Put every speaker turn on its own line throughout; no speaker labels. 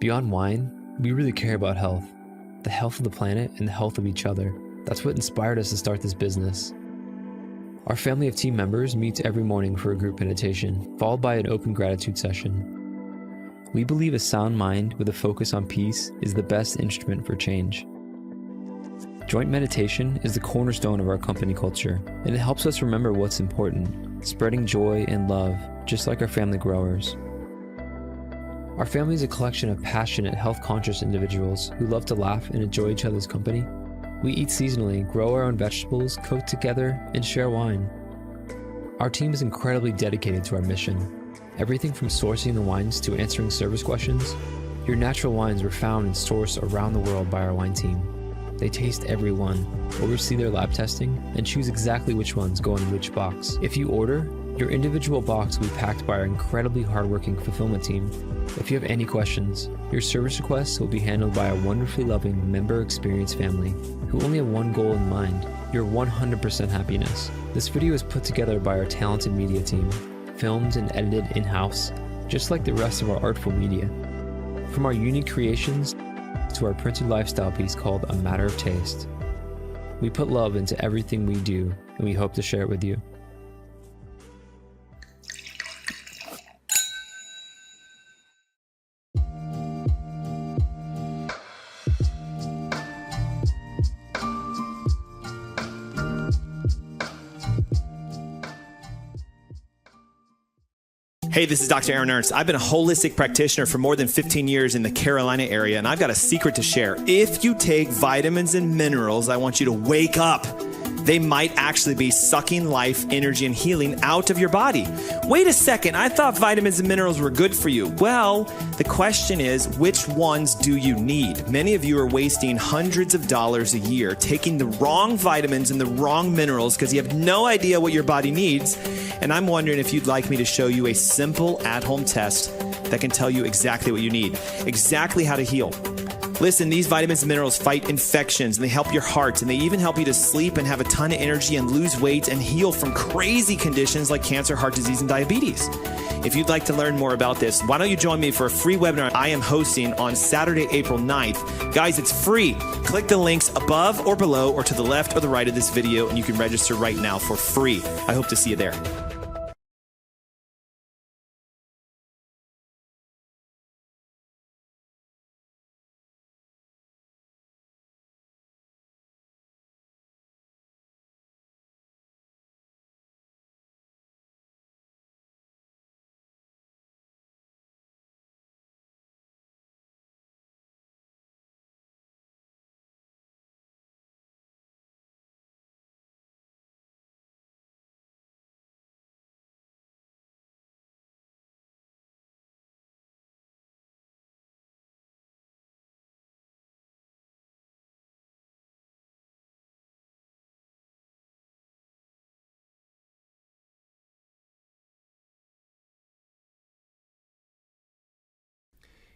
Beyond wine, we really care about health. The health of the planet and the health of each other. That's what inspired us to start this business. Our family of team members meets every morning for a group meditation, followed by an open gratitude session. We believe a sound mind with a focus on peace is the best instrument for change. Joint meditation is the cornerstone of our company culture, and it helps us remember what's important, spreading joy and love, just like our family growers. Our family is a collection of passionate, health-conscious individuals who love to laugh and enjoy each other's company. We eat seasonally, grow our own vegetables, cook together, and share wine. Our team is incredibly dedicated to our mission. Everything from sourcing the wines to answering service questions. Your natural wines were found and sourced around the world by our wine team. They taste every one, oversee their lab testing, and choose exactly which ones go in which box. If you order, your individual box will be packed by our incredibly hardworking fulfillment team. If you have any questions, your service requests will be handled by a wonderfully loving member experience family who only have one goal in mind, your 100% happiness. This video is put together by our talented media team, filmed and edited in-house, just like the rest of our artful media. From our unique creations to our printed lifestyle piece called A Matter of Taste. We put love into everything we do, and we hope to share it with you.
Hey, this is Dr. Ernst. I've been a holistic practitioner for more than 15 years in the Carolina area, and I've got a secret to share. If you take vitamins and minerals, I want you to wake up. They might actually be sucking life, energy, and healing out of your body. Wait a second, I thought vitamins and minerals were good for you. Well, the question is, which ones do you need? Many of you are wasting hundreds of dollars a year taking the wrong vitamins and the wrong minerals because you have no idea what your body needs. And I'm wondering if you'd like me to show you a simple at-home test that can tell you exactly what you need, exactly how to heal. Listen, these vitamins and minerals fight infections, and they help your heart, and they even help you to sleep and have a ton of energy and lose weight and heal from crazy conditions like cancer, heart disease, and diabetes. If you'd like to learn more about this, why don't you join me for a free webinar I am hosting on Saturday, April 9th. Guys, it's free. Click the links above or below or to the left or the right of this video, and you can register right now for free. I hope to see you there.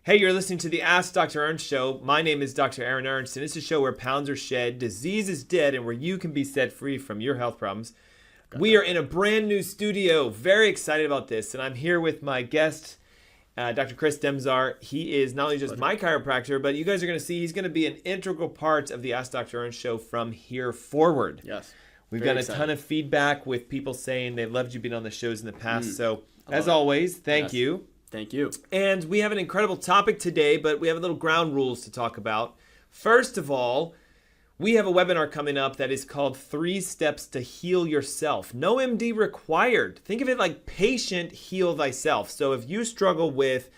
Hey, you're listening to the Ask Dr. Ernst show. My name is Dr. Aaron Ernst, and it's a show where pounds are shed, disease is dead, and where you can be set free from your health problems. We are in a brand new studio. Very excited about this, and I'm here with my guest, Dr. Chris Demczar. He is not only just my chiropractor, but you guys are going to see he's going to be an integral part of the Ask Dr. Ernst show from here forward.
Yes.
We've got a ton of feedback with people saying they loved you being on the shows in the past. So, as always, thank you.
Thank you.
And we have an incredible topic today, but we have a little ground rules to talk about. First of all, we have a webinar coming up that is called 3 Steps to Heal Yourself. No MD required. Think of it like patient heal thyself. So if you struggle with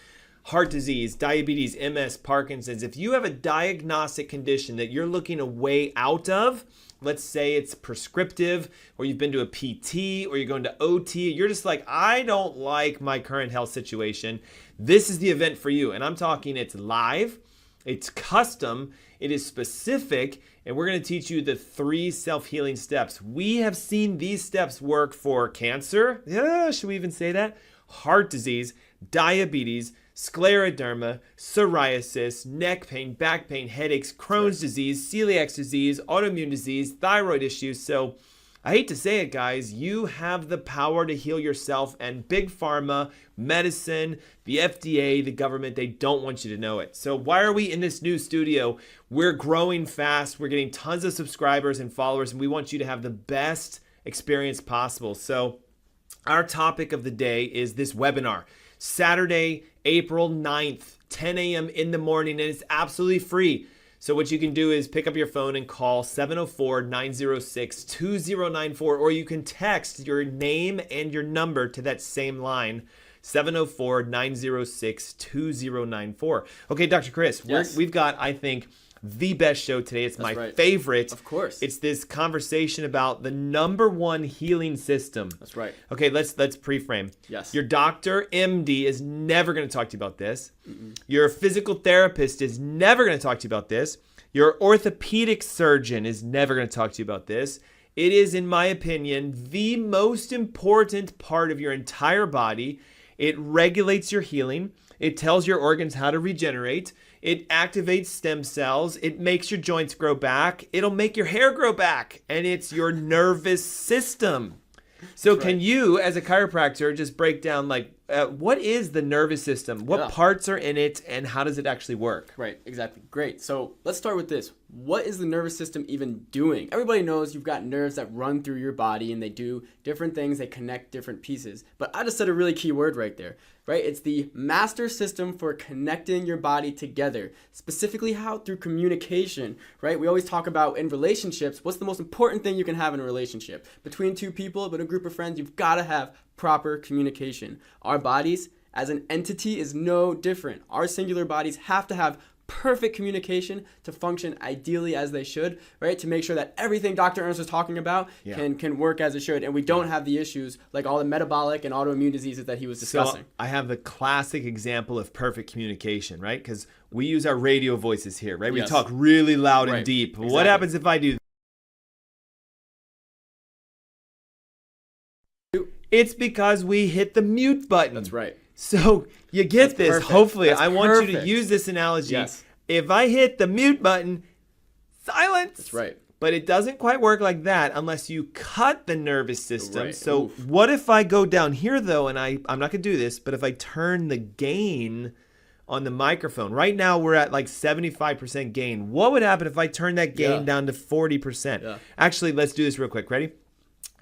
heart disease, diabetes, MS, Parkinson's, if you have a diagnostic condition that you're looking a way out of, let's say it's prescriptive, or you've been to a PT, or you're going to OT, you're just like, I don't like my current health situation. This is the event for you. And I'm talking it's live, it's custom, it is specific, and we're going to teach you the 3 self-healing steps. We have seen these steps work for cancer. Yeah, should we even say that? Heart disease, diabetes, scleroderma, psoriasis, neck pain, back pain, headaches, Crohn's disease, celiac disease, autoimmune disease, thyroid issues. So I hate to say it, guys, you have the power to heal yourself, and big pharma, medicine, the FDA, the government, they don't want you to know it. So why are we in this new studio? We're growing fast. We're getting tons of subscribers and followers, and we want you to have the best experience possible. So our topic of the day is this webinar. Saturday, April 9th, 10 a.m. in the morning, and it's absolutely free. So what you can do is pick up your phone and call 704-906-2094, or you can text your name and your number to that same line, 704-906-2094. Okay, Dr. Chris,
yes.
We've got, I think, the best show today. It's my favorite.
Of course.
It's this conversation about the #1 healing system.
That's right.
Okay, let's pre-frame.
Yes.
Your doctor, MD, is never going to talk to you about this. Your physical therapist is never going to talk to you about this. Your orthopedic surgeon is never going to talk to you about this. It is, in my opinion, the most important part of your entire body. It regulates your healing. It tells your organs how to regenerate. It activates stem cells. It makes your joints grow back. It'll make your hair grow back. And it's your nervous system. So can you, as a chiropractor, just break down, what is the nervous system? What parts are in it, and how does it actually work?
Right, exactly. Great. So let's start with this. What is the nervous system even doing? Everybody knows you've got nerves that run through your body, and they do different things. They connect different pieces. But I just said a really key word right there, right? It's the master system for connecting your body together. Specifically how? Through communication, right? We always talk about in relationships, what's the most important thing you can have in a relationship? Between two people, but a group of friends, you've got to have proper communication. Our bodies as an entity is no different. Our singular bodies have to have perfect communication to function ideally as they should, right? To make sure that everything Dr. Ernst was talking about can work as it should, and we don't have the issues like all the metabolic and autoimmune diseases that he was discussing.
So I have the classic example of perfect communication, right? Because we use our radio voices here, right? We talk really loud and deep. Exactly. What happens if I do? It's because we hit the mute button.
That's right.
So you get this.
Perfect.
Hopefully,
That's
I want you to
perfect.
use this analogy.
Yes.
If I hit the mute button, silence.
That's right.
But it doesn't quite work like that unless you cut the nervous system.
Right.
So what if I go down here, though, and I'm not going to do this, but if I turn the gain on the microphone. Right now, we're at like 75% gain. What would happen if I turn that gain down to 40%?
Yeah.
Actually, let's do this real quick. Ready?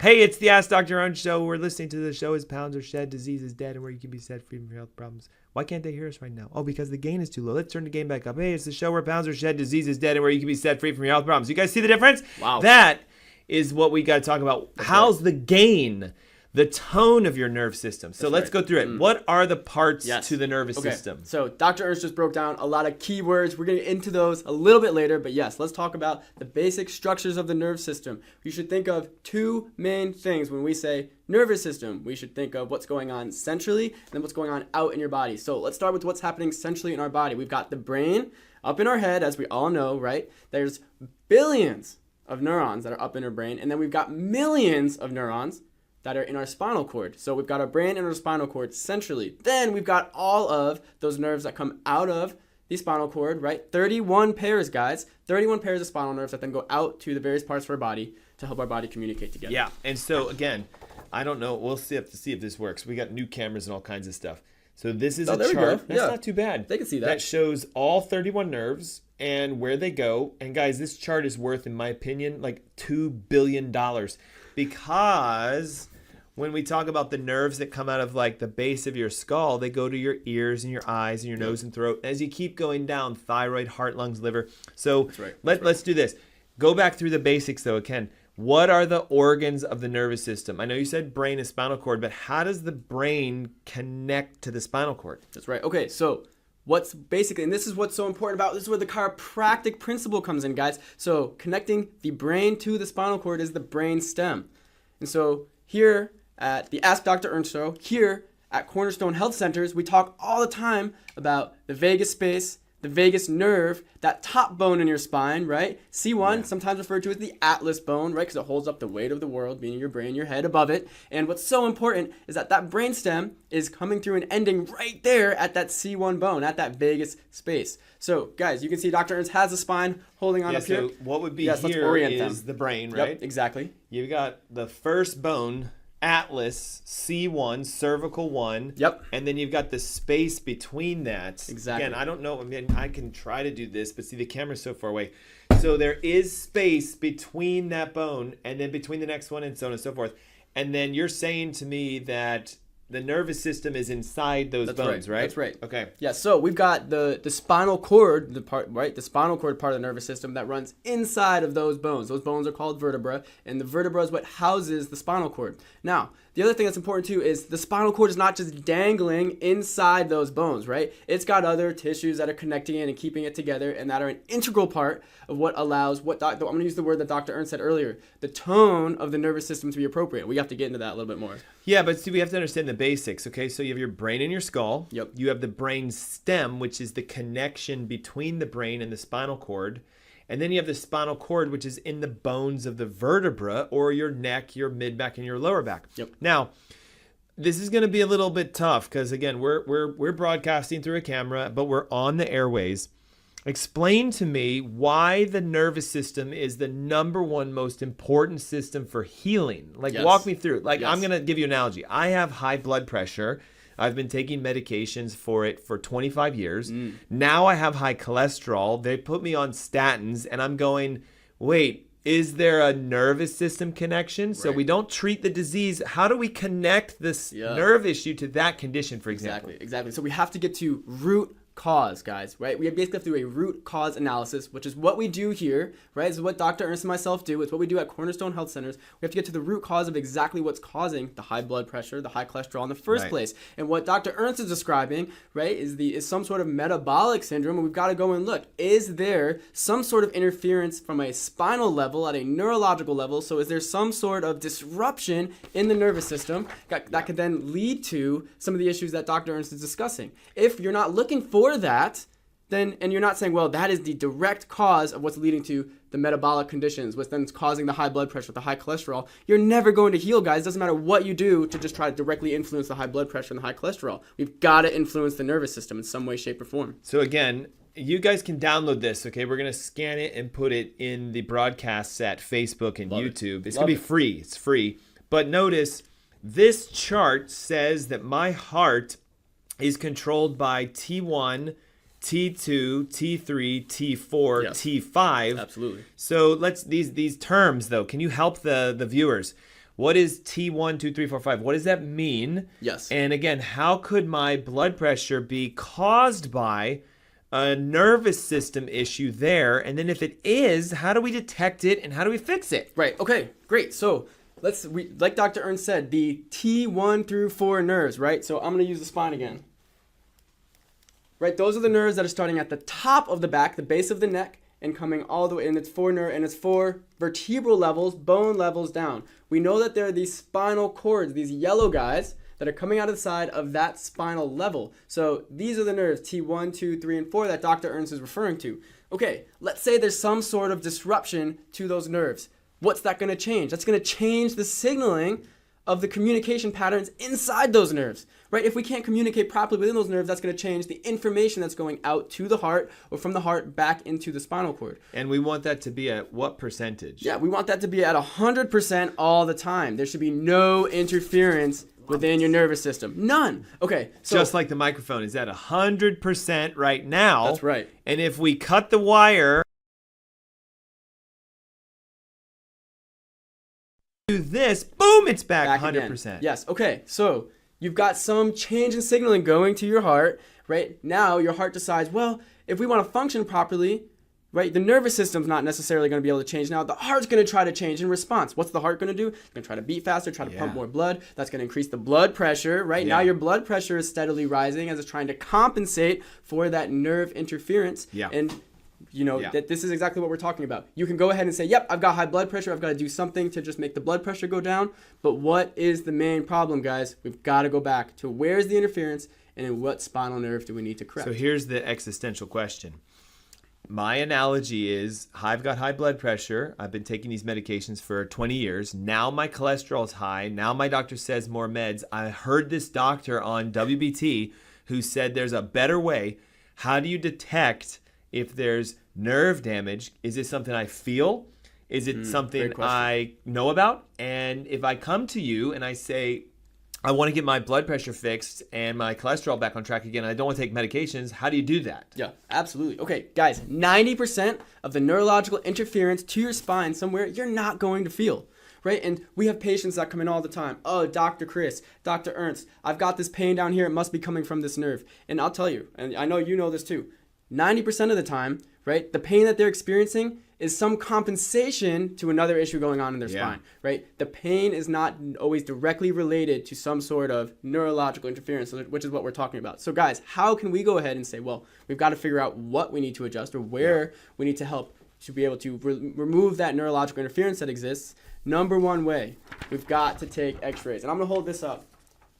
Hey, it's the Ask Dr. Ernst show. We're listening to the show as pounds are shed, disease is dead, and where you can be set free from your health problems. Why can't they hear us right now? Oh, because the gain is too low. Let's turn the gain back up. Hey, it's the show where pounds are shed, disease is dead, and where you can be set free from your health problems. You guys see the difference?
Wow.
That is what we got to talk about. How's the gain? The tone of your nerve system. So let's go through it. What are the parts to the nervous system?
So Dr. Ernst just broke down a lot of keywords. We're going to get into those a little bit later. But yes, let's talk about the basic structures of the nerve system. You should think of two main things when we say nervous system. We should think of what's going on centrally and then what's going on out in your body. So let's start with what's happening centrally in our body. We've got the brain up in our head, as we all know, right? There's billions of neurons that are up in our brain. And then we've got millions of neurons that are in our spinal cord. So we've got our brain and our spinal cord centrally. Then we've got all of those nerves that come out of the spinal cord, right? 31 pairs, guys. 31 pairs of spinal nerves that then go out to the various parts of our body to help our body communicate together.
Yeah, and so again, I don't know. We'll see if this works. We got new cameras and all kinds of stuff. So this is a
there we
chart.
go.
That's
Yeah.
not too bad.
They can see that.
That shows all 31 nerves and where they go. And guys, this chart is worth, in my opinion, like $2 billion, because when we talk about the nerves that come out of like the base of your skull, they go to your ears and your eyes and your nose and throat. As you keep going down, thyroid, heart, lungs, liver. So let's do this. Go back through the basics though, Ken. What are the organs of the nervous system? I know you said brain and spinal cord, but how does the brain connect to the spinal cord?
That's right. Okay, so what's basically, and this is what's so important about, this is where the chiropractic principle comes in, guys. So connecting the brain to the spinal cord is the brain stem. And so here at the Ask Dr. Ernst show, here at Cornerstone Health Centers, we talk all the time about the vagus space, the vagus nerve, that top bone in your spine, right? C1, sometimes referred to as the atlas bone, right? Because it holds up the weight of the world, meaning your brain, your head above it. And what's so important is that that brain stem is coming through and ending right there at that C1 bone, at that vagus space. So, guys, you can see Dr. Ernst has the spine holding on up here.
So what would be
let's
here
orient
is
them.
the brain, right?
Yep, exactly.
You've got the first bone, atlas, C1, cervical 1.
Yep.
And then you've got the space between that.
Exactly.
Again, I don't know. I mean, I can try to do this, but see, the camera's so far away. So there is space between that bone and then between the next one and so on and so forth. And then you're saying to me that the nervous system is inside those bones, right?
That's right.
Okay.
Yeah, so we've got the spinal cord, the spinal cord part of the nervous system that runs inside of those bones. Those bones are called vertebra, and the vertebra is what houses the spinal cord. Now, the other thing that's important too is the spinal cord is not just dangling inside those bones, right? It's got other tissues that are connecting it and keeping it together, and that are an integral part of what allows I'm going to use the word that Dr. Ernst said earlier, the tone of the nervous system to be appropriate. We have to get into that a little bit more.
Yeah, but see, we have to understand the basics, okay? So you have your brain in your skull.
Yep.
You have the brain stem, which is the connection between the brain and the spinal cord. And then you have the spinal cord, which is in the bones of the vertebra, or your neck, your mid-back, and your lower back.
Yep.
Now, this is going to be a little bit tough because, again, we're broadcasting through a camera, but we're on the airways. Explain to me why the nervous system is the number one most important system for healing. Like,
Yes.
walk me through. Like,
Yes.
I'm going to give you an analogy. I have high blood pressure. I've been taking medications for it for 25 years. Now I have high cholesterol. They put me on statins, and I'm going, wait, is there a nervous system connection? So
Right.
we don't treat the disease. How do we connect this nerve issue to that condition, for example?
Exactly. So we have to get to root cause, guys, right? We basically have to do a root cause analysis, which is what we do here, right? This is what Dr. Ernst and myself do. It's what we do at Cornerstone Health Centers. We have to get to the root cause of exactly what's causing the high blood pressure, the high cholesterol in the first place. And what Dr. Ernst is describing, right, is some sort of metabolic syndrome. And we've got to go and look, is there some sort of interference from a spinal level at a neurological level? So is there some sort of disruption in the nervous system that could then lead to some of the issues that Dr. Ernst is discussing? If you're not looking for that, then, and you're not saying, well, that is the direct cause of what's leading to the metabolic conditions, what's then causing the high blood pressure, the high cholesterol, you're never going to heal, guys. Doesn't matter what you do to just try to directly influence the high blood pressure and the high cholesterol. We've got to influence the nervous system in some way, shape, or form.
So again, you guys can download this, okay? We're going to scan it and put it in the broadcasts at Facebook and YouTube. It's going to be free. It's free. But notice, this chart says that my heart is controlled by T1, T2, T3, T4,
Yes.
T5.
Absolutely.
So let's these terms though. Can you help the viewers? What is T1, 2, 3, 4, 5? What does that mean?
Yes.
And again, how could my blood pressure be caused by a nervous system issue there? And then if it is, how do we detect it and how do we fix it?
Right. Okay. Great. So like Dr. Ernst said, the T1 through 4 nerves, right? So I'm going to use the spine again. Right, those are the nerves that are starting at the top of the back, the base of the neck, and coming all the way, and it's 4 vertebral levels, bone levels down. We know that there are these spinal cords, these yellow guys, that are coming out of the side of that spinal level. So these are the nerves, T1, 2, 3, and 4, that Dr. Ernst is referring to. Okay, let's say there's some sort of disruption to those nerves. What's that going to change? That's going to change the signaling of the communication patterns inside those nerves, right? If we can't communicate properly within those nerves, that's going to change the information that's going out to the heart or from the heart back into the spinal cord.
And we want that to be at what percentage?
Yeah, we want that to be at 100% all the time. There should be no interference within your nervous system. None. Okay, so
just like the microphone is at 100% right now.
That's right.
And if we cut the wire, do this, boom, it's back 100%.
Again. Yes. Okay. So you've got some change in signaling going to your heart, right? Now your heart decides, well, if we want to function properly, right, the nervous system's not necessarily going to be able to change now. The heart's going to try to change in response. What's the heart going to do? It's going to try to beat faster, try to pump more blood. That's going to increase the blood pressure, right? Now your blood pressure is steadily rising as it's trying to compensate for that nerve interference.
Yeah.
And you know, that this is exactly what we're talking about. You can go ahead and say, yep, I've got high blood pressure. I've got to do something to just make the blood pressure go down. But what is the main problem, guys? We've got to go back to where's the interference and in what spinal nerve do we need to correct?
So here's the existential question. My analogy is I've got high blood pressure. I've been taking these medications for 20 years. Now my cholesterol is high. Now my doctor says more meds. I heard this doctor on WBT who said there's a better way. How do you detect if there's nerve damage? Is it something I feel? Is it something I know about? And if I come to you and I say, I want to get my blood pressure fixed and my cholesterol back on track again, I don't want to take medications, how do you do that?
Yeah, absolutely. Okay, guys, 90% of the neurological interference to your spine somewhere you're not going to feel. Right? And we have patients that come in all the time. Oh, Dr. Chris, Dr. Ernst, I've got this pain down here. It must be coming from this nerve. And I'll tell you, and I know you know this too, 90% of the time, right, the pain that they're experiencing is some compensation to another issue going on in their spine, right? The pain is not always directly related to some sort of neurological interference, which is what we're talking about. So guys, how can we go ahead and say, well, we've got to figure out what we need to adjust or where we need to help to be able to remove that neurological interference that exists? Number one way, we've got to take x-rays. And I'm going to hold this up.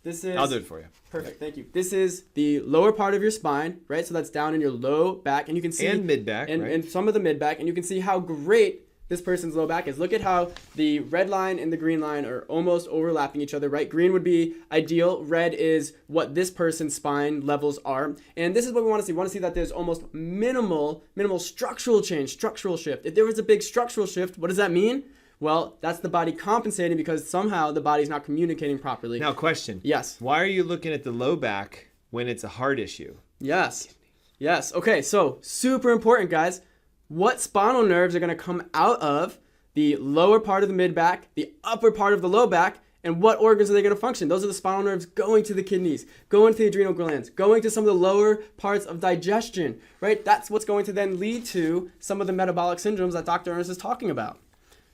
This is,
I'll do it for you.
Perfect, thank you. This is the lower part of your spine, right? So that's down in your low back, and you can see
and mid back, right?
And some of the mid back, and you can see how great this person's low back is. Look at how the red line and the green line are almost overlapping each other, right? Green would be ideal. Red is what this person's spine levels are, and this is what we want to see. We want to see that there's almost minimal structural change, structural shift. If there was a big structural shift, what does that mean? Well, that's the body compensating because somehow the body's not communicating properly.
Now, question.
Yes.
Why are you looking at the low back when it's a heart issue?
Yes. Yes. Okay, so super important, guys. What spinal nerves are going to come out of the lower part of the mid back, the upper part of the low back, and what organs are they going to function? Those are the spinal nerves going to the kidneys, going to the adrenal glands, going to some of the lower parts of digestion, right? That's what's going to then lead to some of the metabolic syndromes that Dr. Ernst is talking about.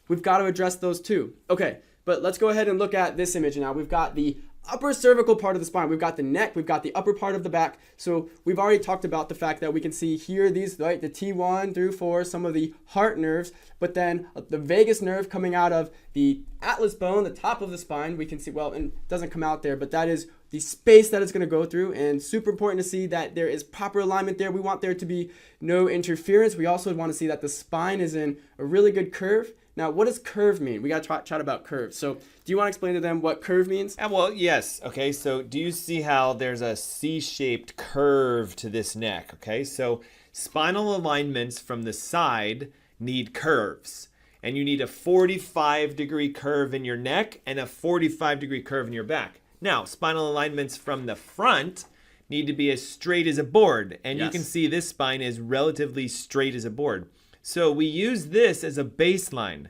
We've got to address those too. Okay, but let's go ahead and look at this image now. We've got the upper cervical part of the spine. We've got the neck. We've got the upper part of the back. So we've already talked about the fact that we can see here these, right, the T1 through 4, some of the heart nerves, but then the vagus nerve coming out of the atlas bone, the top of the spine, we can see, well, and it doesn't come out there, but that is the space that it's going to go through, and super important to see that there is proper alignment there. We want there to be no interference. We also want to see that the spine is in a really good curve. Now, what does curve mean? We got to chat about curve. So do you want to explain to them what curve means?
Well, yes. Okay, so do you see how there's a C-shaped curve to this neck? Okay, so spinal alignments from the side need curves. And you need a 45-degree curve in your neck and a 45-degree curve in your back. Now, spinal alignments from the front need to be as straight as a board. And you can see this spine is relatively straight as a board. So we use this as a baseline.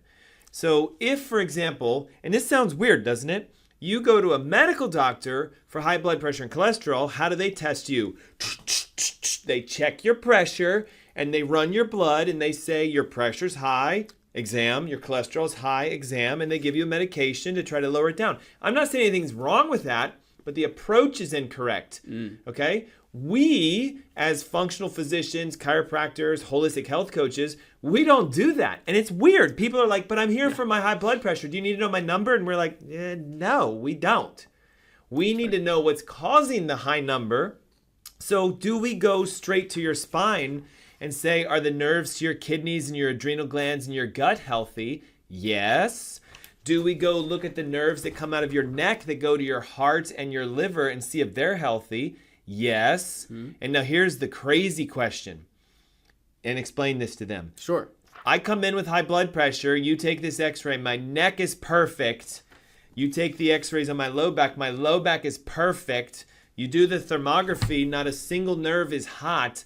So if, for example, and this sounds weird, doesn't it? You go to a medical doctor for high blood pressure and cholesterol. How do they test you? They check your pressure and they run your blood and they say your pressure's high, exam, your cholesterol's high, exam, and they give you a medication to try to lower it down. I'm not saying anything's wrong with that, but the approach is incorrect. Okay? We, as functional physicians, chiropractors, holistic health coaches, we don't do that. And it's weird. People are like, but I'm here for my high blood pressure. Do you need to know my number? And we're like, no, we don't. We need to know what's causing the high number. So do we go straight to your spine and say, are the nerves to your kidneys and your adrenal glands and your gut healthy? Yes. Do we go look at the nerves that come out of your neck that go to your heart and your liver and see if they're healthy? Yes. And now here's the crazy question. And explain this to them.
Sure.
I come in with high blood pressure. You take this x-ray. My neck is perfect. You take the x-rays on my low back. My low back is perfect. You do the thermography. Not a single nerve is hot.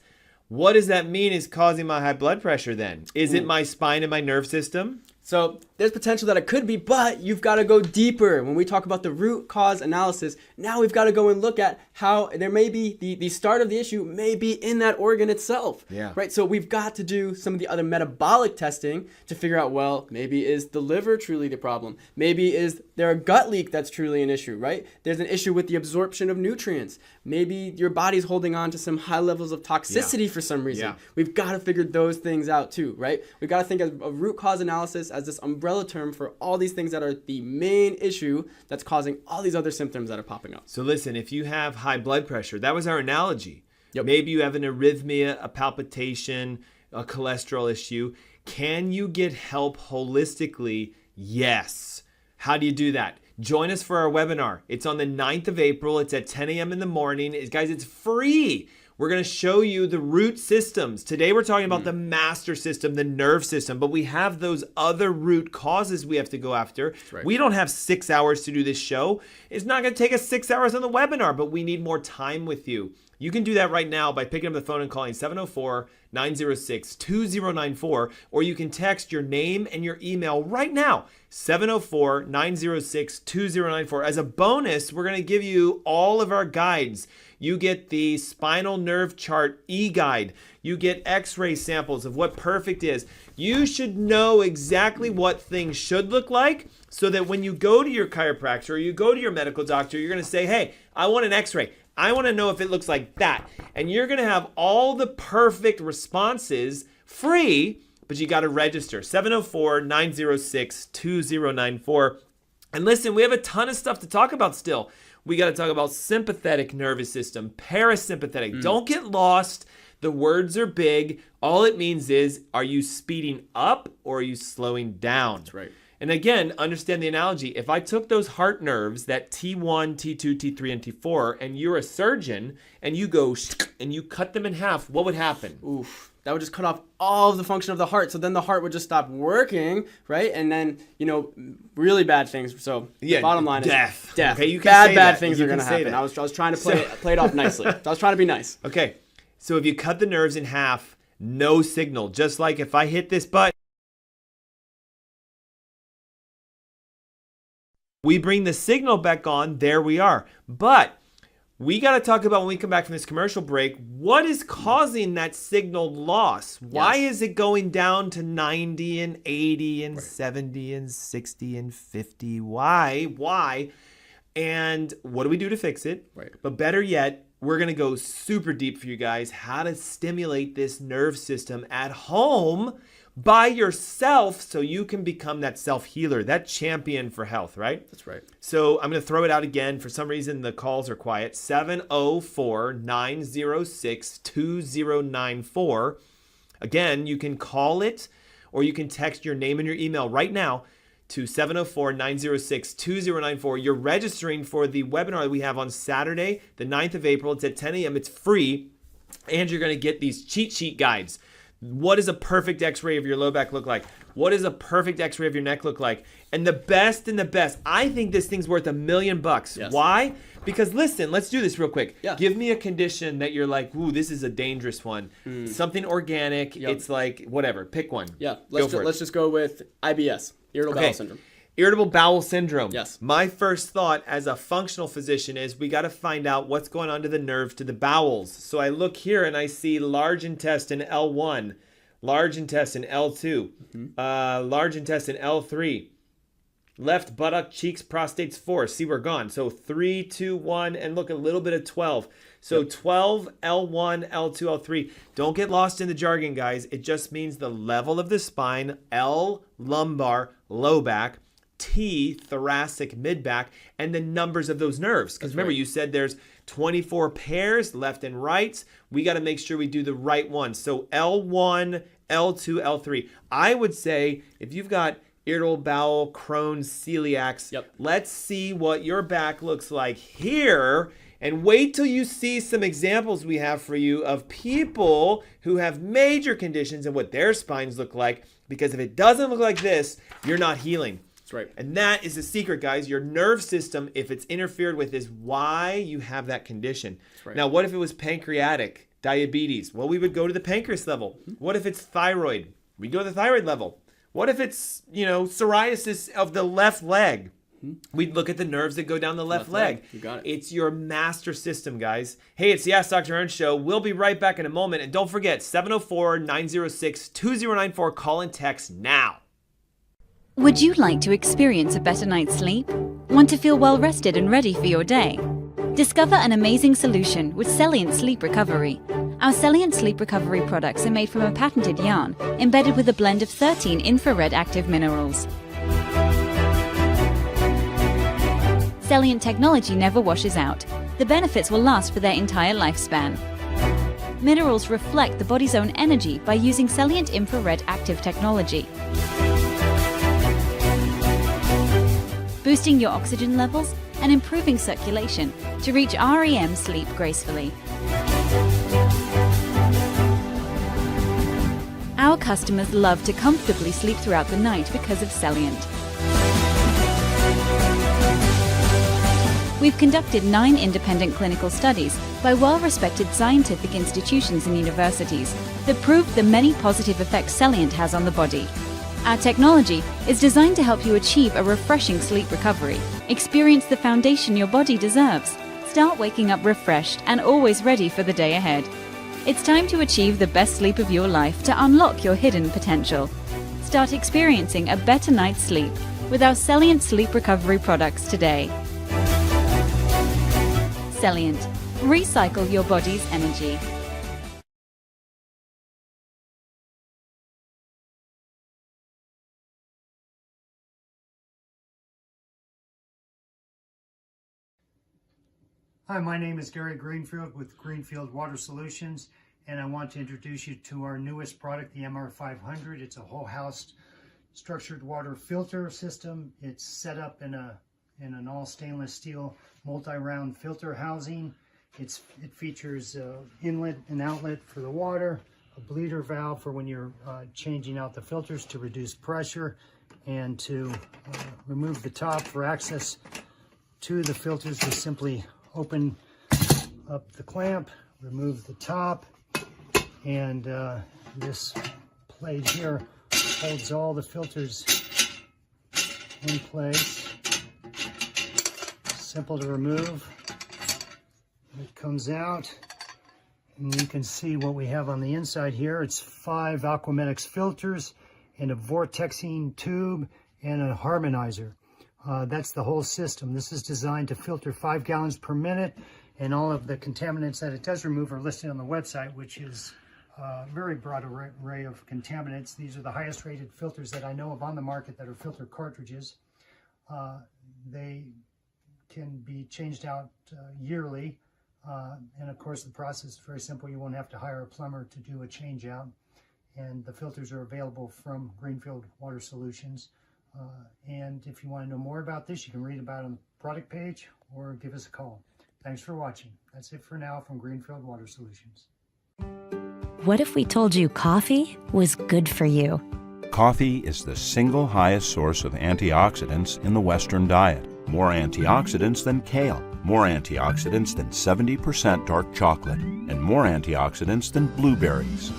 What does that mean is causing my high blood pressure then? Is it my spine and my nerve system?
So there's potential that it could be, but you've got to go deeper. When we talk about the root cause analysis, now we've got to go and look at how there may be the start of the issue may be in that organ itself.
Yeah.
Right. So we've got to do some of the other metabolic testing to figure out, well, maybe is the liver truly the problem? Maybe is there a gut leak that's truly an issue, right? There's an issue with the absorption of nutrients. Maybe your body's holding on to some high levels of toxicity for some reason.
Yeah.
We've got to figure those things out too, right? We've got to think of a root cause analysis as this umbrella term for all these things that are the main issue that's causing all these other symptoms that are popping up.
So listen, if you have high blood pressure, that was our analogy.
Yep.
Maybe you have an arrhythmia, a palpitation, a cholesterol issue. Can you get help holistically? Yes. How do you do that? Join us for our webinar. It's on the 9th of April. It's at 10 a.m. in the morning. Guys, it's free. We're going to show you the root systems. Today we're talking about the master system, the nerve system, but we have those other root causes we have to go after.
Right.
We don't have 6 hours to do this show. It's not going to take us 6 hours on the webinar, but we need more time with you. You can do that right now by picking up the phone and calling 704-906-2094, or you can text your name and your email right now, 704-906-2094. As a bonus, we're going to give you all of our guides. You get the spinal nerve chart e-guide. You get x-ray samples of what perfect is. You should know exactly what things should look like so that when you go to your chiropractor or you go to your medical doctor, you're going to say, hey, I want an x-ray. I want to know if it looks like that. And you're going to have all the perfect responses free, but you got to register. 704-906-2094. And listen, we have a ton of stuff to talk about still. We got to talk about sympathetic nervous system, parasympathetic. Don't get lost. The words are big. All it means is, are you speeding up or are you slowing down?
That's right.
And again, understand the analogy. If I took those heart nerves, that T1, T2, T3, and T4, and you're a surgeon, and you go and you cut them in half, what would happen?
Oof. That would just cut off all of the function of the heart. So then the heart would just stop working, right? And then, really bad things. So the bottom line
death.
is death.
Okay, you can
bad
say that.
things
You
are going to
can say
happen.
that.
I was trying to play it off nicely. So I was trying to be nice.
Okay, so if you cut the nerves in half, no signal. Just like if I hit this button, we bring the signal back on, there we are. But we got to talk about, when we come back from this commercial break, what is causing that signal loss? Why is it going down to 90 and 80 and 70 and 60 and 50? Why? And what do we do to fix it?
Right.
But better yet, we're going to go super deep for you guys, how to stimulate this nerve system at home by yourself so you can become that self-healer, that champion for health, right?
That's right.
So I'm going to throw it out again. For some reason, the calls are quiet. 704-906-2094. Again, you can call it or you can text your name and your email right now to 704-906-2094. You're registering for the webinar that we have on Saturday, the 9th of April. It's at 10 a.m. It's free. And you're going to get these cheat sheet guides. What does a perfect x-ray of your low back look like? What does a perfect x-ray of your neck look like? And the best, I think this thing's worth $1 million.
Yes.
Why? Because listen, let's do this real quick.
Yeah.
Give me a condition that you're like, ooh, this is a dangerous one. Something organic.
Yep.
It's like, whatever, pick one.
Yeah.
Let's
Just go with IBS, irritable bowel syndrome.
Irritable bowel syndrome.
Yes.
My first thought as a functional physician is we got to find out what's going on to the nerves to the bowels. So I look here and I see large intestine L1, large intestine L2, large intestine L3, left buttock, cheeks, prostates 4. See, we're gone. So 3, 2, 1, and look, a little bit of 12. So 12, L1, L2, L3. Don't get lost in the jargon, guys. It just means the level of the spine, L, lumbar, low back, T, thoracic, mid-back, and the numbers of those nerves. Because remember, you said there's 24 pairs, left and right. We got to make sure we do the right one. So L1, L2, L3. I would say if you've got irritable bowel, Crohn's, celiacs.
Yep.
Let's see what your back looks like here. And wait till you see some examples we have for you of people who have major conditions and what their spines look like. Because if it doesn't look like this, you're not healing.
That's right.
And that is the secret, guys. Your nerve system, if it's interfered with, is why you have that condition.
That's right.
Now, what if it was pancreatic, diabetes? Well, we would go to the pancreas level. What if it's thyroid? We go to the thyroid level. What if it's, psoriasis of the left leg? We'd look at the nerves that go down the left leg.
You got it.
It's your master system, guys. Hey, it's the Ask Dr. Ernst Show. We'll be right back in a moment. And don't forget, 704-906-2094. Call and text now.
Would you like to experience a better night's sleep? Want to feel well rested and ready for your day? Discover an amazing solution with Salient Sleep Recovery. Our Salient Sleep Recovery products are made from a patented yarn embedded with a blend of 13 infrared active minerals. Salient technology never washes out. The benefits will last for their entire lifespan. Minerals reflect the body's own energy by using Salient infrared active technology, boosting your oxygen levels and improving circulation to reach REM sleep gracefully. Our customers love to comfortably sleep throughout the night because of Salient. We've conducted 9 independent clinical studies by well-respected scientific institutions and universities that prove the many positive effects Salient has on the body. Our technology is designed to help you achieve a refreshing sleep recovery. Experience the foundation your body deserves. Start waking up refreshed and always ready for the day ahead. It's time to achieve the best sleep of your life to unlock your hidden potential. Start experiencing a better night's sleep with our Salient Sleep Recovery products today. Salient. Recycle your body's energy.
Hi, my name is Gary Greenfield with Greenfield Water Solutions, and I want to introduce you to our newest product, the MR500. It's a whole house structured water filter system. It's set up in an all stainless steel multi-round filter housing. It features inlet and outlet for the water, a bleeder valve for when you're changing out the filters to reduce pressure, and to remove the top for access to the filters. We simply open up the clamp, remove the top, and this plate here holds all the filters in place. Simple to remove. It comes out, and you can see what we have on the inside here. It's 5 Aquamedics filters and a vortexing tube and a harmonizer. That's the whole system. This is designed to filter 5 gallons per minute, and all of the contaminants that it does remove are listed on the website, which is a very broad array of contaminants. These are the highest rated filters that I know of on the market that are filter cartridges. They can be changed out yearly, and of course the process is very simple. You won't have to hire a plumber to do a change out, and the filters are available from Greenfield Water Solutions. And if you want to know more about this, you can read about it on the product page or give us a call. Thanks for watching. That's it for now from Greenfield Water Solutions.
What if we told you coffee was good for you?
Coffee is the single highest source of antioxidants in the Western diet. More antioxidants than kale, more antioxidants than 70% dark chocolate, and more antioxidants than blueberries.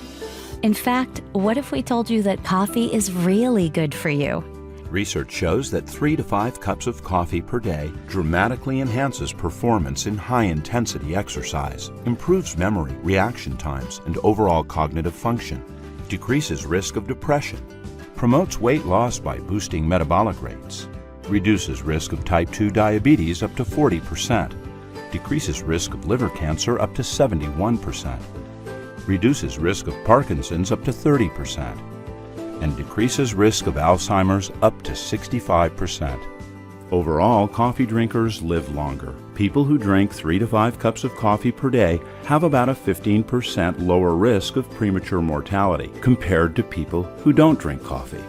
In fact, what if we told you that coffee is really good for you?
Research shows that 3 to 5 cups of coffee per day dramatically enhances performance in high-intensity exercise, improves memory, reaction times, and overall cognitive function, decreases risk of depression, promotes weight loss by boosting metabolic rates, reduces risk of type 2 diabetes up to 40%, decreases risk of liver cancer up to 71%, reduces risk of Parkinson's up to 30%, and decreases risk of Alzheimer's up to 65%. Overall, coffee drinkers live longer. People who drink 3 to 5 cups of coffee per day have about a 15% lower risk of premature mortality compared to people who don't drink coffee.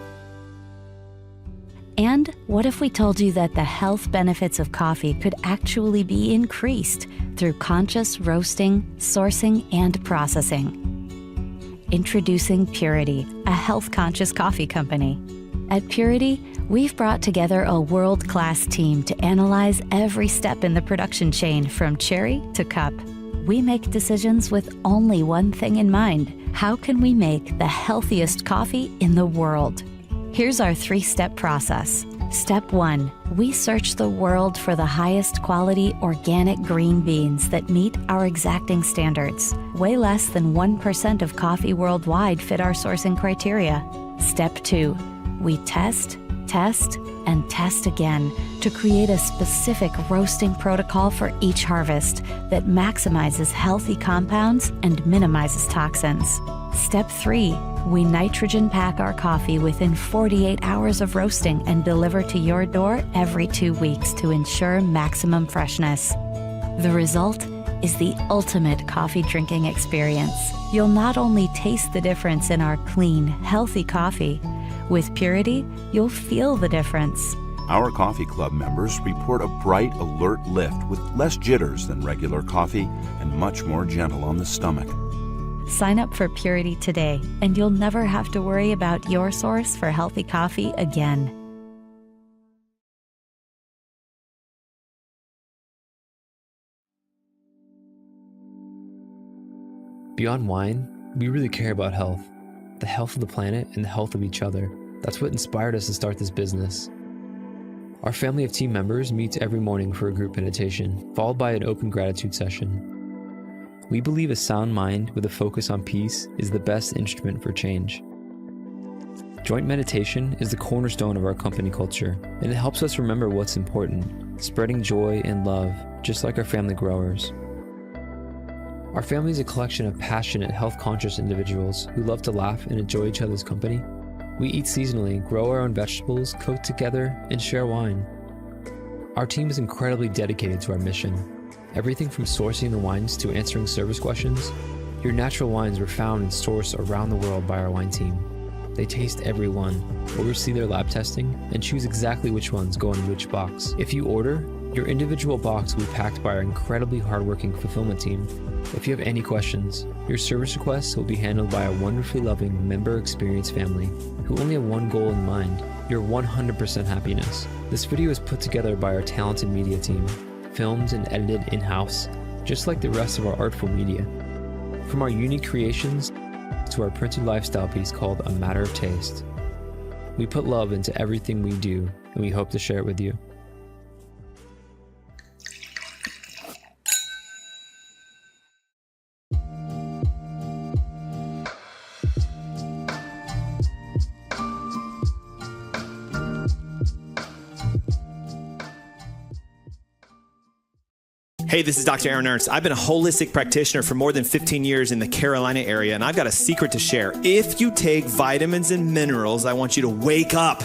And what if we told you that the health benefits of coffee could actually be increased through conscious roasting, sourcing, and processing? Introducing Purity, a health-conscious coffee company. At Purity, we've brought together a world-class team to analyze every step in the production chain from cherry to cup. We make decisions with only one thing in mind: how can we make the healthiest coffee in the world? Here's our 3-step process. Step 1, we search the world for the highest quality organic green beans that meet our exacting standards. Way less than 1% of coffee worldwide fit our sourcing criteria. Step 2, we test, and test again to create a specific roasting protocol for each harvest that maximizes healthy compounds and minimizes toxins. Step 3, we nitrogen pack our coffee within 48 hours of roasting and deliver to your door every 2 weeks to ensure maximum freshness. The result is the ultimate coffee drinking experience. You'll not only taste the difference in our clean, healthy coffee, with Purity, you'll feel the difference.
Our coffee club members report a bright, alert lift with less jitters than regular coffee and much more gentle on the stomach.
Sign up for Purity today, and you'll never have to worry about your source for healthy coffee again.
Beyond wine, we really care about health, the health of the planet and the health of each other. That's what inspired us to start this business. Our family of team members meets every morning for a group meditation, followed by an open gratitude session. We believe a sound mind with a focus on peace is the best instrument for change. Joint meditation is the cornerstone of our company culture, and it helps us remember what's important, spreading joy and love, just like our family growers. Our family is a collection of passionate, health-conscious individuals who love to laugh and enjoy each other's company. We eat seasonally, grow our own vegetables, cook together, and share wine. Our team is incredibly dedicated to our mission. Everything from sourcing the wines to answering service questions. Your natural wines were found and sourced around the world by our wine team. They taste every one, oversee their lab testing, and choose exactly which ones go in which box. If you order, your individual box will be packed by our incredibly hardworking fulfillment team. If you have any questions, your service requests will be handled by a wonderfully loving member experience family who only have one goal in mind: your 100% happiness. This video is put together by our talented media team, filmed and edited in-house, just like the rest of our artful media. From our unique creations to our printed lifestyle piece called A Matter of Taste. We put love into everything we do, and we hope to share it with you.
Hey, this is Dr. Ernst. I've been a holistic practitioner for more than 15 years in the Carolina area, and I've got a secret to share. If you take vitamins and minerals, I want you to wake up.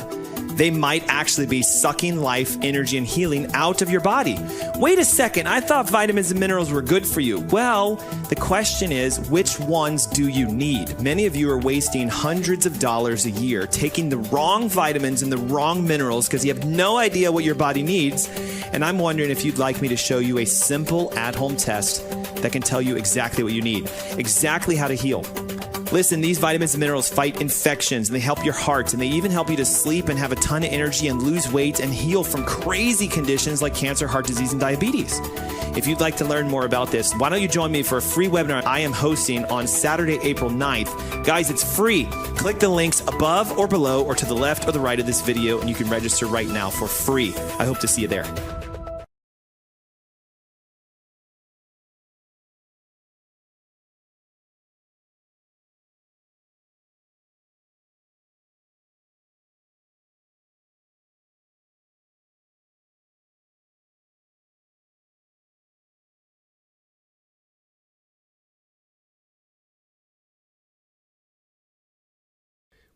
They might actually be sucking life, energy, and healing out of your body. Wait a second, I thought vitamins and minerals were good for you. Well, the question is, which ones do you need? Many of you are wasting hundreds of dollars a year taking the wrong vitamins and the wrong minerals because you have no idea what your body needs. And I'm wondering if you'd like me to show you a simple at-home test that can tell you exactly what you need, exactly how to heal. Listen, these vitamins and minerals fight infections, and they help your heart, and they even help you to sleep and have a ton of energy and lose weight and heal from crazy conditions like cancer, heart disease, and diabetes. If you'd like to learn more about this, why don't you join me for a free webinar I am hosting on Saturday, April 9th. Guys, it's free. Click the links above or below or to the left or the right of this video, and you can register right now for free. I hope to see you there.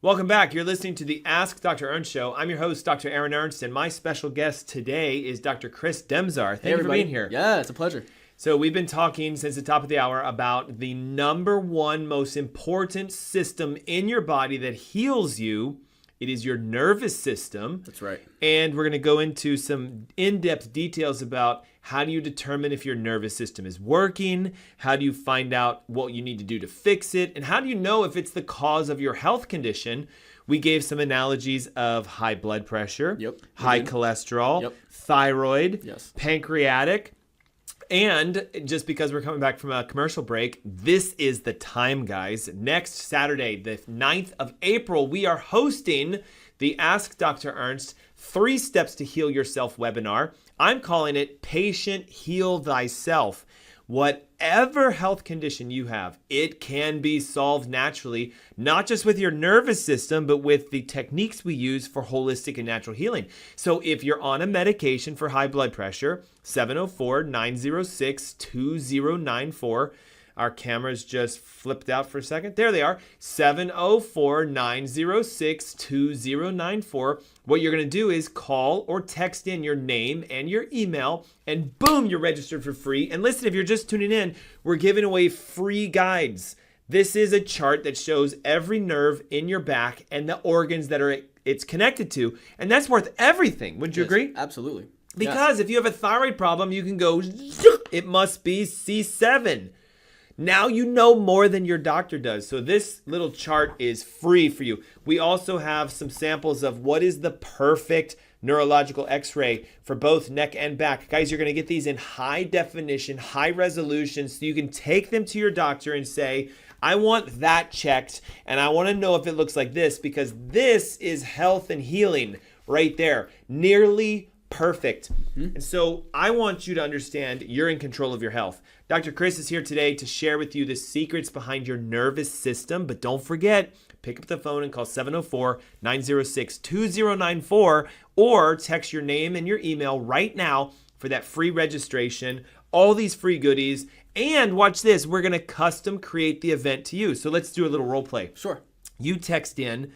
Welcome back. You're listening to the Ask Dr. Ernst Show. I'm your host, Dr. Aaron Ernst, and my special guest today is Dr. Chris Demczar. Thank you for being here.
Yeah, it's a pleasure.
So we've been talking since the top of the hour about the number one most important system in your body that heals you, It is your nervous system.
That's right.
And we're going to go into some in-depth details about how do you determine if your nervous system is working, how do you find out what you need to do to fix it, and how do you know if it's the cause of your health condition. We gave some analogies of high blood pressure, high cholesterol, thyroid, pancreatic. And just because we're coming back from a commercial break, this is the time, guys. Next Saturday, the 9th of April, we are hosting the Ask Dr. Ernst 3 Steps to Heal Yourself webinar. I'm calling it Patient Heal Thyself. Whatever health condition you have, it can be solved naturally, not just with your nervous system, but with the techniques we use for holistic and natural healing. So if you're on a medication for high blood pressure, 704-906-2094. Our cameras just flipped out for a second. There they are, 704-906-2094. What you're going to do is call or text in your name and your email, and boom, you're registered for free. And listen, if you're just tuning in, we're giving away free guides. This is a chart that shows every nerve in your back and the organs that it's connected to, and that's worth everything. Wouldn't you agree?
Absolutely.
Because if you have a thyroid problem, you can go, it must be C7. Now you know more than your doctor does. So this little chart is free for you. We also have some samples of what is the perfect neurological x-ray for both neck and back. Guys, you're going to get these in high definition, high resolution, so you can take them to your doctor and say, I want that checked, and I want to know if it looks like this, because this is health and healing right there. Nearly perfect. And so I want you to understand you're in control of your health. Dr. Chris is here today to share with you the secrets behind your nervous system. But don't forget, pick up the phone and call 704-906-2094 or text your name and your email right now for that free registration, all these free goodies. And watch this, we're going to custom create the event to you. So let's do a little role play.
Sure.
You text in,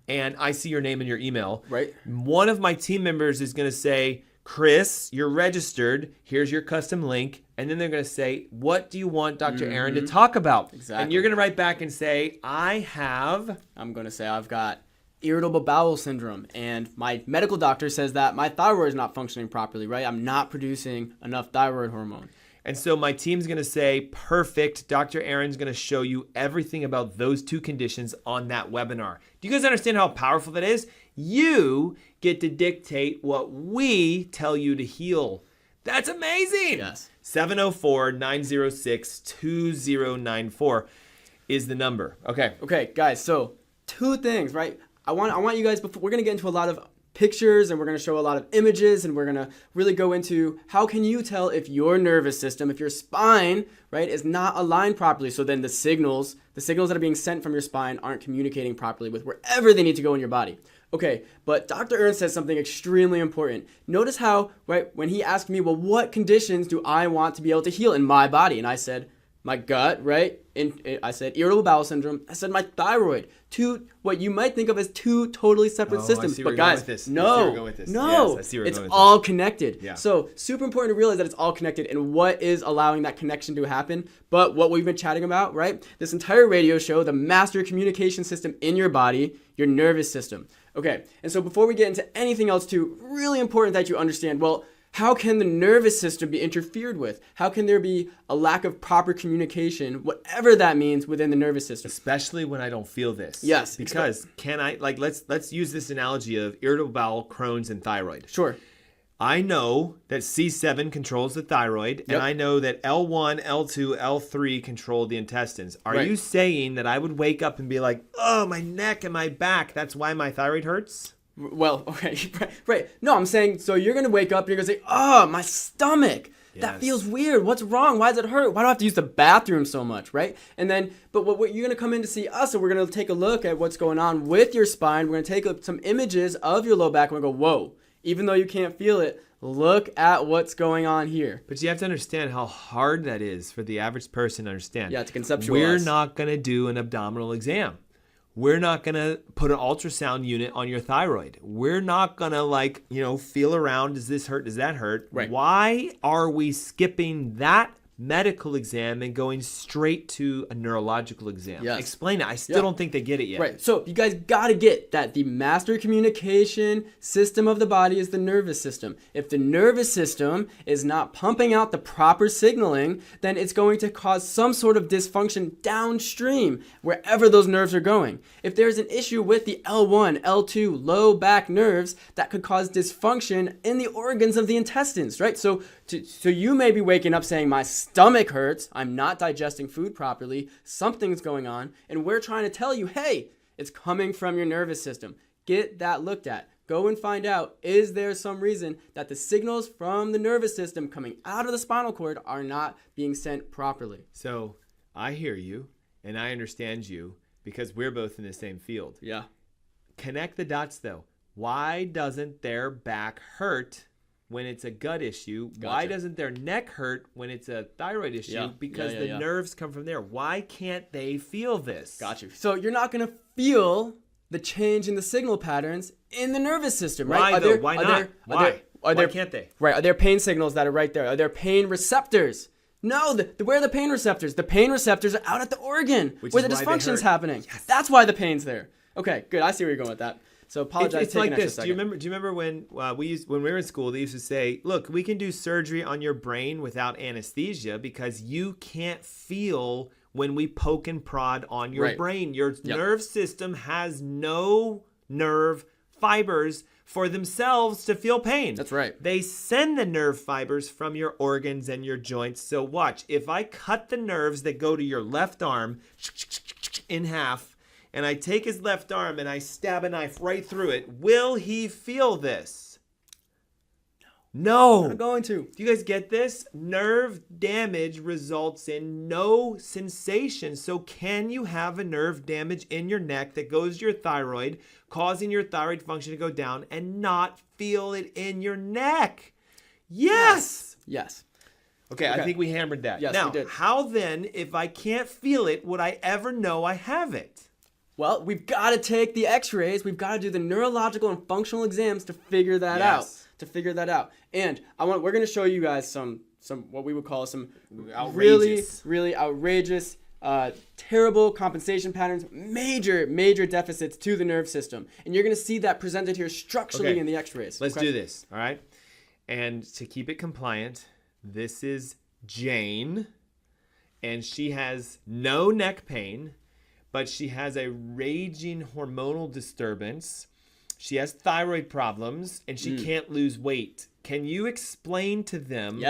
and I see your name and your email.
Right.
One of my team members is going to say, Chris, you're registered. Here's your custom link. And then they're going to say, what do you want Dr. Aaron to talk about?
Exactly.
And you're going to write back and say, I'm
going to say I've got irritable bowel syndrome, and my medical doctor says that my thyroid is not functioning properly, right? I'm not producing enough thyroid hormone.
And so my team's going to say, perfect. Dr. Aaron's going to show you everything about those 2 conditions on that webinar. Do you guys understand how powerful that is? You get to dictate what we tell you to heal. That's amazing.
Yes.
704-906-2094 is the number. Okay,
guys, so 2 things, right? I want you guys, before we're going to get into a lot of pictures, and we're going to show a lot of images, and we're going to really go into how can you tell if your nervous system, if your spine, right, is not aligned properly. So then the signals that are being sent from your spine aren't communicating properly with wherever they need to go in your body. Okay, but Dr. Ernst says something extremely important. Notice how, right, when he asked me, well, what conditions do I want to be able to heal in my body? And I said, my gut, right? And I said irritable bowel syndrome. I said my thyroid. 2, what you might think of as 2 totally separate systems. But guys, no, it's all connected.
Yeah.
So super important to realize that it's all connected and what is allowing that connection to happen. But what we've been chatting about, right? This entire radio show, the master communication system in your body, your nervous system. Okay, and so before we get into anything else too, really important that you understand, well, how can the nervous system be interfered with? How can there be a lack of proper communication, whatever that means, within the nervous system?
Especially when I don't feel this.
Yes.
Because let's use this analogy of irritable bowel, Crohn's, and thyroid.
Sure.
I know that C7 controls the thyroid, and I know that L1, L2, L3 control the intestines. Are you saying that I would wake up and be like, oh, my neck and my back, that's why my thyroid hurts?
Well, okay, right. No, I'm saying, so you're going to wake up and you're going to say, oh, my stomach. Yes. That feels weird. What's wrong? Why does it hurt? Why do I have to use the bathroom so much, right? And then, but what you're going to come in to see us, and we're going to take a look at what's going on with your spine. We're going to take some images of your low back, and we're going to go, whoa, even though you can't feel it, look at what's going on here.
But you have to understand how hard that is for the average person to understand.
Yeah, to conceptualize.
We're not going to do an abdominal exam. We're not going to put an ultrasound unit on your thyroid. We're not going to feel around. Does this hurt? Does that hurt?
Right.
Why are we skipping that medical exam and going straight to a neurological exam.
Yes.
Explain it. I still don't think they get it yet.
Right. So you guys got to get that the master communication system of the body is the nervous system. If the nervous system is not pumping out the proper signaling, then it's going to cause some sort of dysfunction downstream wherever those nerves are going. If there's an issue with the L1, L2 low back nerves, that could cause dysfunction in the organs of the intestines, right? So you may be waking up saying, my stomach hurts, I'm not digesting food properly, something's going on, and we're trying to tell you, hey, it's coming from your nervous system. Get that looked at. Go and find out, is there some reason that the signals from the nervous system coming out of the spinal cord are not being sent properly?
So I hear you and I understand you because we're both in the same field.
Yeah.
Connect the dots though. Why doesn't their back hurt when it's a gut issue?
Gotcha.
Why doesn't their neck hurt when it's a thyroid issue?
Yeah.
Because
Yeah,
the
yeah.
nerves come from there. Why can't they feel this?
Got you. So you're not going to feel the change in the signal patterns in the nervous system, right?
Why though? Why not? Why? Why can't they?
Right. Are there pain signals that are right there? Are there pain receptors? No. Where are the pain receptors? The pain receptors are out at the organ where the dysfunction's happening. Yes. That's why the pain's there. Okay, good. I see where you're going with that. So apologize.
It's like this. Do you remember when when we were in school? They used to say, "Look, we can do surgery on your brain without anesthesia because you can't feel when we poke and prod on your brain. Your nerve system has no nerve fibers for themselves to feel pain."
That's right.
They send the nerve fibers from your organs and your joints. So watch. If I cut the nerves that go to your left arm in half, and I take his left arm and I stab a knife right through it, will he feel this? No.
I'm going to.
Do you guys get this? Nerve damage results in no sensation. So can you have a nerve damage in your neck that goes to your thyroid, causing your thyroid function to go down and not feel it in your neck? Yes.
Yes.
Okay, I think we hammered that.
Yes,
now,
we did.
how then, if I can't feel it, would I ever know I have it?
Well, we've got to take the x-rays. We've got to do the neurological and functional exams to figure that out. And we're going to show you guys some what we would call some
outrageous.
really outrageous, terrible compensation patterns, major deficits to the nerve system. And you're going to see that presented here structurally in the x-rays.
Let's do this, all right? And to keep it compliant, this is Jane, and she has no neck pain, but she has a raging hormonal disturbance. She has thyroid problems, and she can't lose weight. Can you explain to them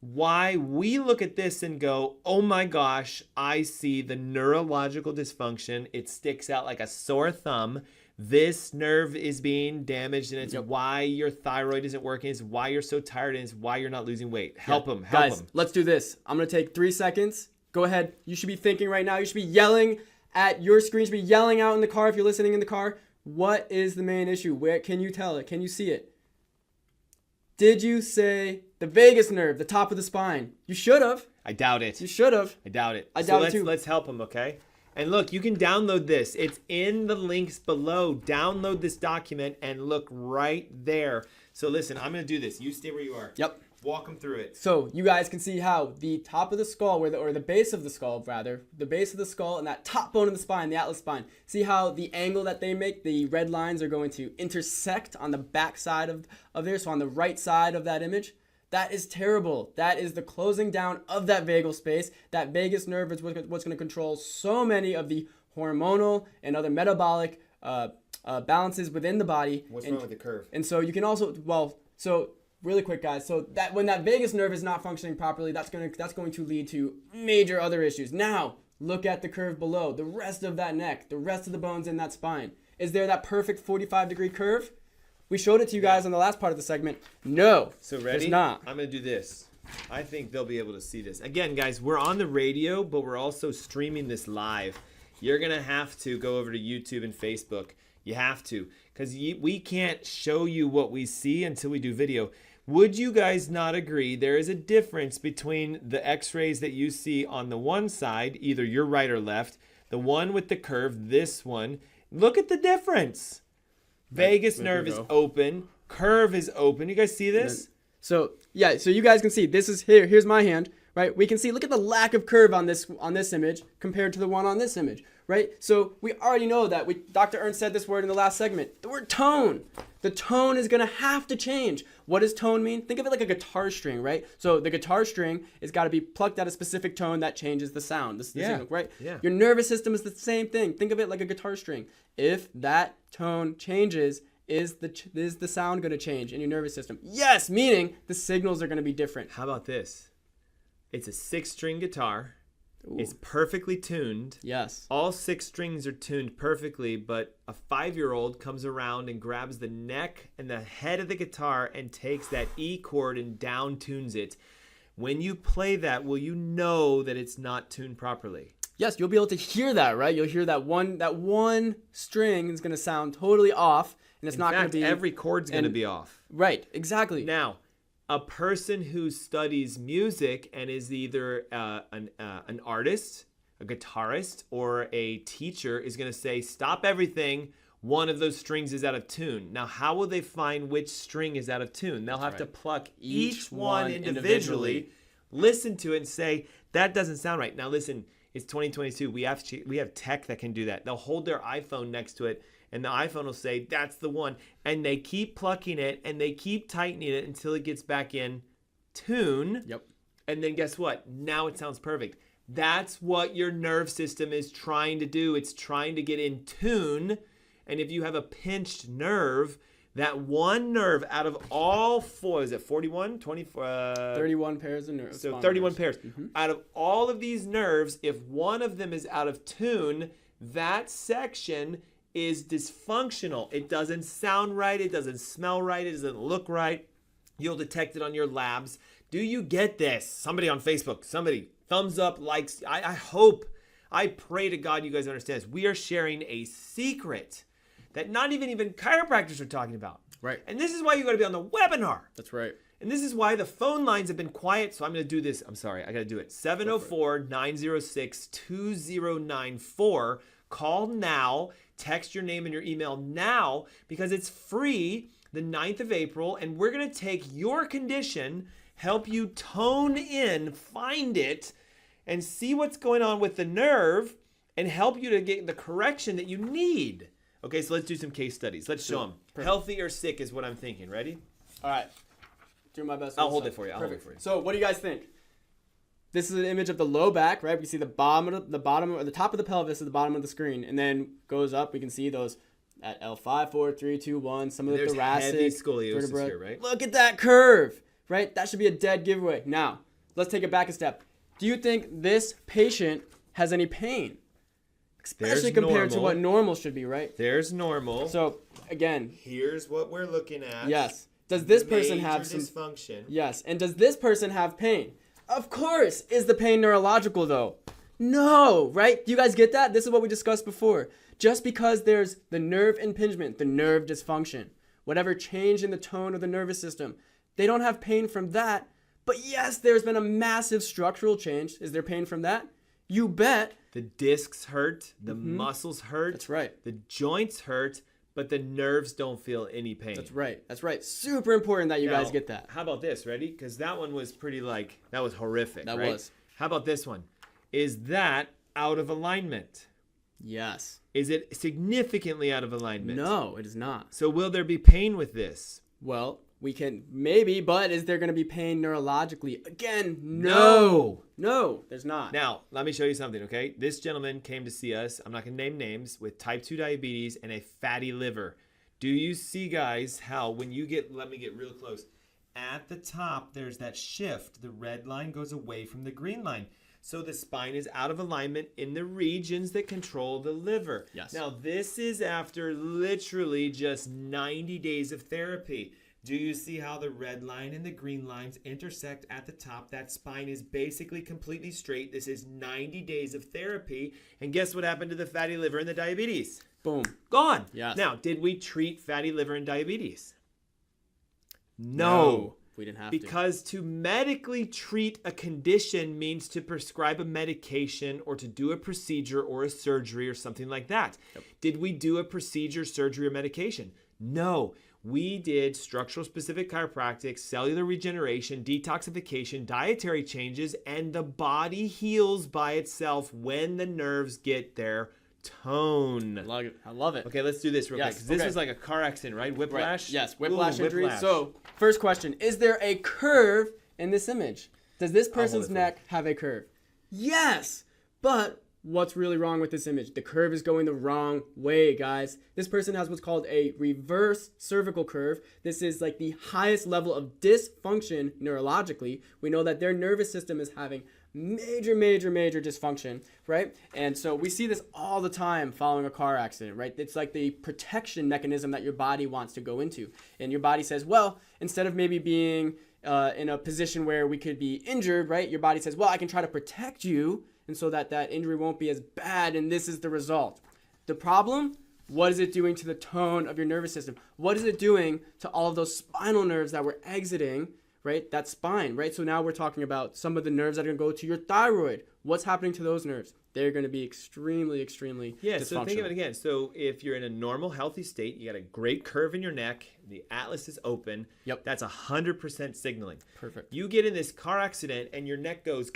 why we look at this and go, oh my gosh, I see the neurological dysfunction. It sticks out like a sore thumb. This nerve is being damaged, and it's why your thyroid isn't working. It's why you're so tired, and it's why you're not losing weight. Help them.
Guys, let's do this. I'm going to take 3 seconds. Go ahead. You should be thinking right now. You should be yelling at your screen. You should be yelling out in the car if you're listening in the car. What is the main issue? Where can you tell it? Can you see it? Did you say the vagus nerve, the top of the spine? You should have.
I doubt it.
You should have.
I doubt it.
I doubt it too.
Let's help them, okay? And look, you can download this. It's in the links below. Download this document and look right there. So listen, I'm going to do this. You stay where you are.
Yep.
Walk them through it.
So you guys can see how the top of the skull, or the base of the skull rather, the base of the skull and that top bone of the spine, the atlas spine, see how the angle that they make, the red lines are going to intersect on the back side of there, so on the right side of that image. That is terrible. That is the closing down of that vagal space. That vagus nerve is what's going to control so many of the hormonal and other metabolic balances within the body.
What's wrong with the curve?
And so you can also, really quick, guys. So that when that vagus nerve is not functioning properly, that's going to lead to major other issues. Now, look at the curve below. The rest of that neck, the rest of the bones in that spine. Is there that perfect 45-degree curve? We showed it to you guys on the last part of the segment. No.
So ready?
There's not.
I'm going to do this. I think they'll be able to see this. Again, guys, we're on the radio, but we're also streaming this live. You're going to have to go over to YouTube and Facebook. You have to, because we can't show you what we see until we do video. Would you guys not agree there is a difference between the x-rays that you see on the one side, either your right or left, the one with the curve, this one? Look at the difference. Vagus nerve is open. Curve is open. You guys see this?
So you guys can see this is here. Here's my hand, right? We can see, look at the lack of curve on this image compared to the one on this image, right? So we already know that. Dr. Ernst said this word in the last segment, the word tone. The tone is going to have to change. What does tone mean? Think of it like a guitar string, right? So the guitar string has got to be plucked at a specific tone that changes the sound, the signal, right?
Yeah.
Your nervous system is the same thing. Think of it like a guitar string. If that tone changes, is the sound going to change in your nervous system? Yes, meaning the signals are going to be different.
How about this? It's a 6-string guitar.
Ooh.
It's perfectly tuned.
Yes.
All 6 strings are tuned perfectly, but a 5-year-old comes around and grabs the neck and the head of the guitar and takes that E chord and down tunes it. When you play that, will you know that it's not tuned properly?
Yes, you'll be able to hear that, right? You'll hear that one string is going to sound totally off, and it's not going to be...
every chord's going to be off.
Right, exactly.
Now, a person who studies music and is either an artist, a guitarist, or a teacher is going to say, stop everything, one of those strings is out of tune. Now, how will they find which string is out of tune? They'll have to pluck each one individually, listen to it and say, that doesn't sound right. Now, listen, it's 2022. We have tech that can do that. They'll hold their iPhone next to it, and the iPhone will say, that's the one. And they keep plucking it, and they keep tightening it until it gets back in tune.
Yep.
And then guess what? Now it sounds perfect. That's what your nerve system is trying to do. It's trying to get in tune. And if you have a pinched nerve, that one nerve out of all 4, is it 41? 24?
31 pairs of nerves.
So 31 pairs. Out of all of these nerves, if one of them is out of tune, that section is dysfunctional. It doesn't sound right. It doesn't smell right. It doesn't look right. You'll detect it on your labs. Do you get this? Somebody on Facebook, somebody, thumbs up, likes. I pray to God you guys understand this. We are sharing a secret that not even chiropractors are talking about.
Right.
And this is why you got to be on the webinar.
That's right.
And this is why the phone lines have been quiet. So I'm going to do this. I'm sorry. I got to do it. 704-906-2094. Call now. Text your name and your email now because it's free the 9th of April. And we're going to take your condition, help you tone in, find it, and see what's going on with the nerve and help you to get the correction that you need. Okay, so let's do some case studies. Let's show them.
Perfect.
Healthy or sick is what I'm thinking. Ready?
All right. Do my best.
I'll hold it for you.
So what do you guys think? This is an image of the low back, right? We see the bottom or the top of the pelvis at the bottom of the screen, and then goes up. We can see those at L5, 4, 3, 2, 1. Some of the thoracic
heavy scoliosis
vertebrae.
here, right?
Look at that curve, right? That should be a dead giveaway. Now, let's take it back a step. Do you think this patient has any pain? Especially compared to what normal should be, right?
There's normal.
So, again.
Here's what we're looking at.
Yes. Does this person have some
dysfunction?
Yes. And does this person have pain? Of course. Is the pain neurological, though? No, right? Do you guys get that? This is what we discussed before. Just because there's the nerve impingement, the nerve dysfunction, whatever change in the tone of the nervous system, they don't have pain from that. But yes, there's been a massive structural change. Is there pain from that? You bet.
The discs hurt, the muscles hurt.
That's right.
The joints hurt, but the nerves don't feel any pain.
That's right. That's right. Super important that you guys get that.
How about this? Ready? Because that one was pretty that was horrific.
That
right?
was.
How about this one? Is that out of alignment?
Yes.
Is it significantly out of alignment?
No, it is not.
So will there be pain with this?
Well, we can maybe, but is there going to be pain neurologically? Again, no. No, there's not.
Now, let me show you something, okay? This gentleman came to see us, I'm not going to name names, with type 2 diabetes and a fatty liver. Do you see, guys, how when you let me get real close. At the top, there's that shift. The red line goes away from the green line. So the spine is out of alignment in the regions that control the liver.
Yes.
Now, this is after literally just 90 days of therapy. Do you see how the red line and the green lines intersect at the top? That spine is basically completely straight. This is 90 days of therapy. And guess what happened to the fatty liver and the diabetes?
Boom.
Gone.
Yes.
Now, did we treat fatty liver and diabetes? No.
We didn't have
because to medically treat a condition means to prescribe a medication or to do a procedure or a surgery or something like that. Yep. Did we do a procedure, surgery, or medication? No. We did structural specific chiropractic, cellular regeneration, detoxification, dietary changes, and the body heals by itself when the nerves get their tone.
I love it.
Okay, let's do this real quick.
Yes,
'Cause this
okay.
was like a car accident, right? Whiplash?
Right. Yes, whiplash injury.
Whiplash.
So, first question, is there a curve in this image? Does this person's neck have a curve? Yes, but what's really wrong with this image? The curve is going the wrong way, guys. This person has what's called a reverse cervical curve. This is like the highest level of dysfunction neurologically. We know that their nervous system is having major dysfunction, right? And so we see this all the time following a car accident, right? It's like the protection mechanism that your body wants to go into. And your body says, well, instead of maybe being in a position where we could be injured, right? Your body says, well, I can try to protect you, and so that injury won't be as bad, and this is the result. The problem, what is it doing to the tone of your nervous system? What is it doing to all of those spinal nerves that were exiting, right, that spine, right? So now we're talking about some of the nerves that are going to go to your thyroid. What's happening to those nerves? They're going to be extremely dysfunctional.
So think of it again. So if you're in a normal, healthy state, you got a great curve in your neck, the atlas is open.
Yep.
That's 100% signaling.
Perfect.
You get in this car accident and your neck goes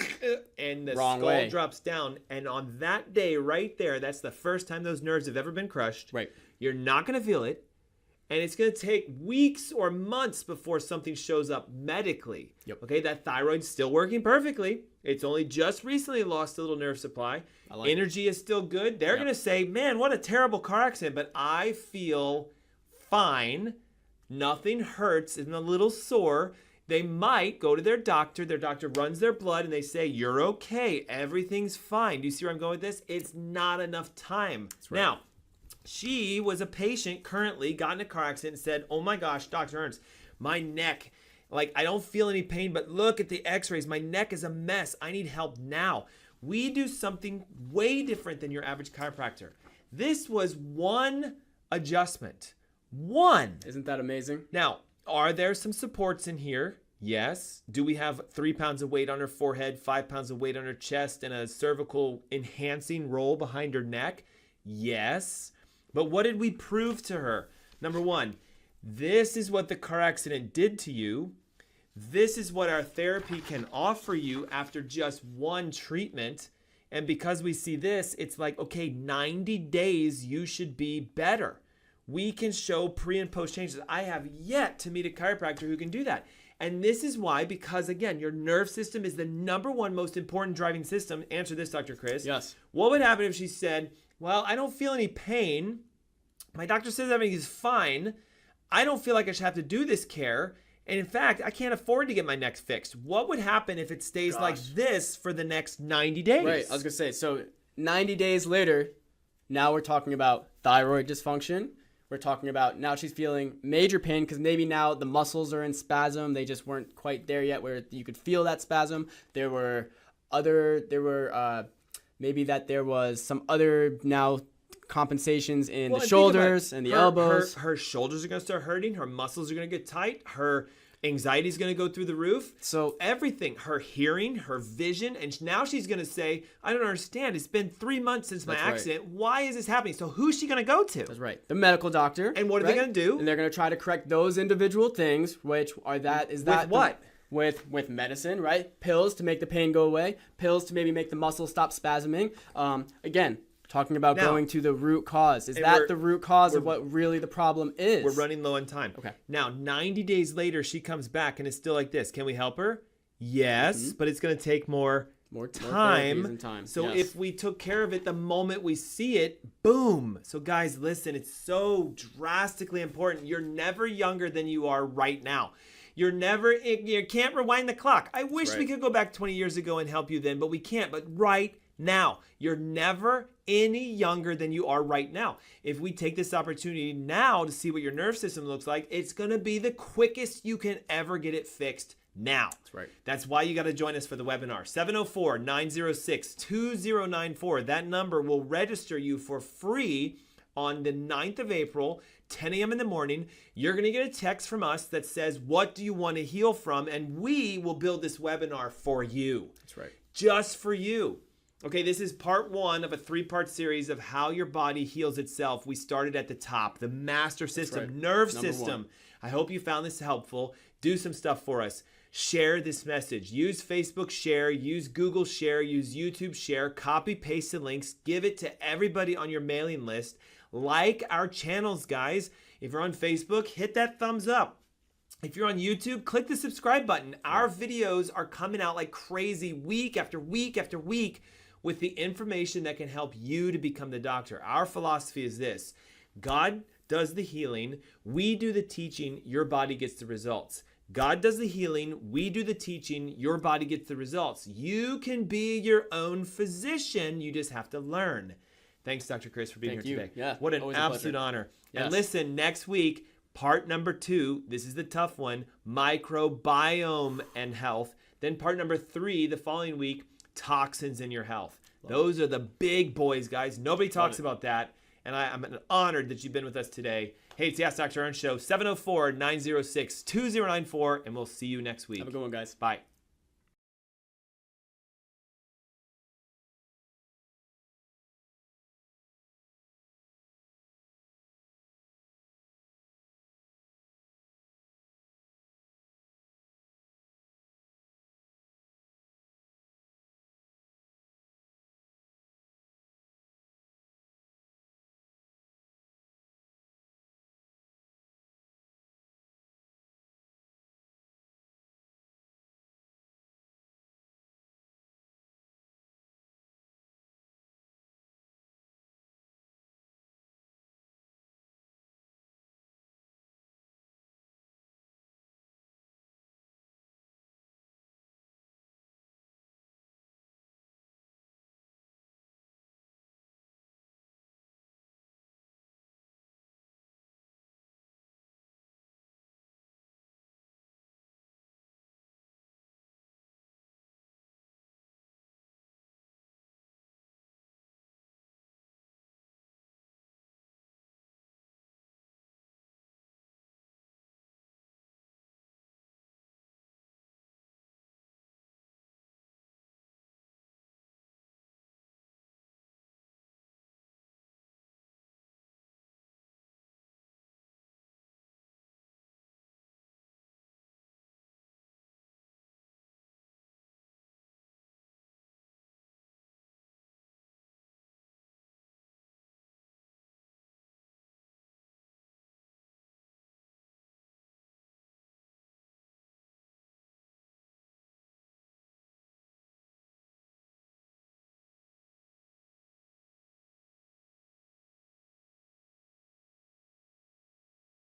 and the
Wrong
skull
way.
drops down. And on that day right there, that's the first time those nerves have ever been crushed.
Right.
You're not going to feel it. And it's going to take weeks or months before something shows up medically.
Yep.
Okay, that thyroid's still working perfectly. It's only just recently lost a little nerve supply. Energy is still good. They're going to say, man, what a terrible car accident, but I feel fine. Nothing hurts. I'm a little sore. They might go to their doctor. Their doctor runs their blood and they say, you're okay. Everything's fine. Do you see where I'm going with this? It's not enough time.
Right.
Now, she was a patient currently, got in a car accident and said, oh my gosh, Dr. Ernst, my neck, like I don't feel any pain, but look at the x-rays. My neck is a mess. I need help now. We do something way different than your average chiropractor. This was one adjustment. One.
Isn't that amazing?
Now, are there some supports in here? Yes. Do we have 3 pounds of weight on her forehead, 5 pounds of weight on her chest, and a cervical enhancing roll behind her neck? Yes. But what did we prove to her? Number one, this is what the car accident did to you. This is what our therapy can offer you after just one treatment. And because we see this, it's like, okay, 90 days, you should be better. We can show pre and post changes. I have yet to meet a chiropractor who can do that. And this is why, because again, your nerve system is the number one most important driving system. Answer this, Dr. Chris.
Yes.
What would happen if she said, well, I don't feel any pain. My doctor says everything is fine. I don't feel like I should have to do this care. And in fact, I can't afford to get my neck fixed. What would happen if it stays like this for the next 90 days?
Right. I was going to say, so 90 days later, now we're talking about thyroid dysfunction. We're talking about now she's feeling major pain because maybe now the muscles are in spasm. They just weren't quite there yet where you could feel that spasm. Maybe that there was some other now compensations in the shoulders and the elbows.
Her shoulders are going to start hurting. Her muscles are going to get tight. Her anxiety is going to go through the roof.
So
everything, her hearing, her vision, and now she's going to say, I don't understand. It's been 3 months since my accident. Right. Why is this happening? So who's she going to go to?
That's right. The medical doctor.
And what are they going to do?
And they're going to try to correct those individual things, which are with medicine, right? Pills to make the pain go away. Pills to maybe make the muscles stop spasming. Again, talking about going to the root cause. Is that the root cause of what really the problem is?
We're running low on time.
Okay.
Now, 90 days later, she comes back and it's still like this. Can we help her? Yes, but it's going to take more time. So if we took care of it the moment we see it, boom. So guys, listen, it's so drastically important. You're never younger than you are right now. You can't rewind the clock. I wish we could go back 20 years ago and help you then, but we can't. But right now, you're never any younger than you are right now. If we take this opportunity now to see what your nerve system looks like, it's going to be the quickest you can ever get it fixed now.
That's right.
That's why you got to join us for the webinar. 704-906-2094. That number will register you for free on the 9th of April, 10 a.m. in the morning. You're going to get a text from us that says, what do you want to heal from? And we will build this webinar for you.
That's right.
Just for you. Okay, this is part 1 of a 3-part series of how your body heals itself. We started at the top, the master system,
right.
nerve
Number
system.
1.
I hope you found this helpful. Do some stuff for us. Share this message. Use Facebook share, use Google share, use YouTube share, copy, paste the links, give it to everybody on your mailing list. Like our channels, guys. If you're on Facebook, hit that thumbs up. If you're on YouTube, click the subscribe button. Our videos are coming out like crazy week after week after week with the information that can help you to become the doctor. Our philosophy is this: God does the healing, we do the teaching, your body gets the results. God does the healing, we do the teaching, your body gets the results. You can be your own physician, you just have to learn. Thanks, Dr. Chris, for being
Thank
here
you.
today.
Yeah,
What an
always a
absolute
pleasure.
honor.
Yes.
And listen, next week, part number 2, this is the tough one, microbiome and health. Then part number 3, the following week, toxins in your health. Those are the big boys, guys. Nobody talks about that. And I'm honored that you've been with us today. Hey, it's the Ask Dr. Ernst Show, 704-906-2094, and we'll see you next week.
Have a good one, guys.
Bye.